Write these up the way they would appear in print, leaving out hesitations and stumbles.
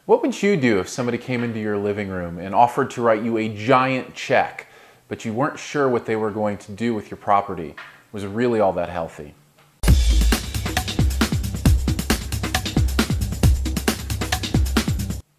What would you do if somebody came into your living room and offered to write you a giant check, but you weren't sure what they were going to do with your property? Was it really all that healthy?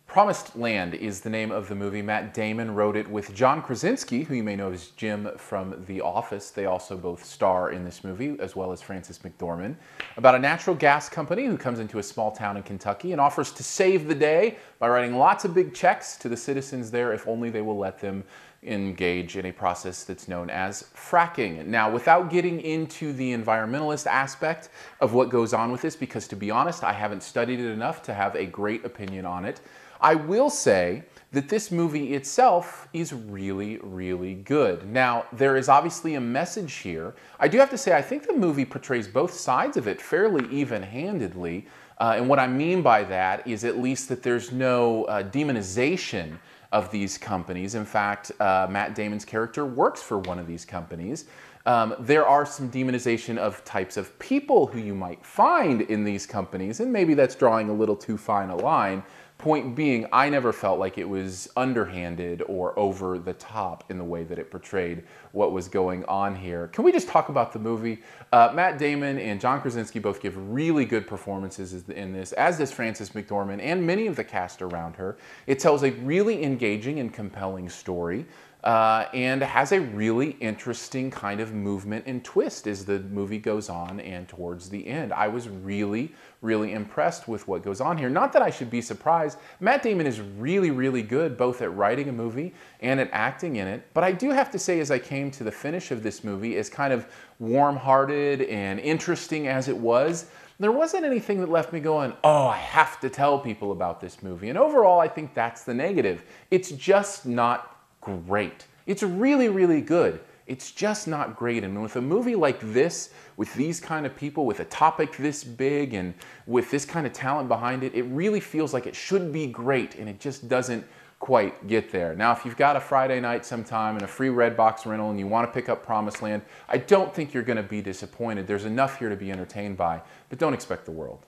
Promised Land is the name of the movie. Matt Damon wrote it with John Krasinski, who you may know as Jim from The Office. They also both star in this movie, as well as Frances McDormand, about a natural gas company who comes into a small town in Kentucky and offers to save the day by writing lots of big checks to the citizens there if only they will let them engage in a process that's known as fracking. Now, without getting into the environmentalist aspect of what goes on with this, because to be honest, I haven't studied it enough to have a great opinion on it, I will say that this movie itself is really, really good. Now, there is obviously a message here. I do have to say, I think the movie portrays both sides of it fairly even-handedly. And what I mean by that is at least that there's no demonization of these companies. In fact, Matt Damon's character works for one of these companies. There are some demonization of types of people who you might find in these companies, and maybe that's drawing a little too fine a line. Point being, I never felt like it was underhanded or over the top in the way that it portrayed what was going on here. Can we just talk about the movie? Matt Damon and John Krasinski both give really good performances in this, as does Frances McDormand and many of the cast around her. It tells a really engaging and compelling story. And has a really interesting kind of movement and twist as the movie goes on and towards the end. I was really, really impressed with what goes on here. Not that I should be surprised. Matt Damon is really, really good both at writing a movie and at acting in it. But I do have to say, as I came to the finish of this movie, as kind of warm-hearted and interesting as it was, there wasn't anything that left me going, oh, I have to tell people about this movie. And overall, I think that's the negative. It's just not great. It's really, really good. It's just not great. And with a movie like this, with these kind of people, with a topic this big, and with this kind of talent behind it, it really feels like it should be great, and it just doesn't quite get there. Now, if you've got a Friday night sometime and a free Redbox rental and you want to pick up Promised Land, I don't think you're going to be disappointed. There's enough here to be entertained by, but don't expect the world.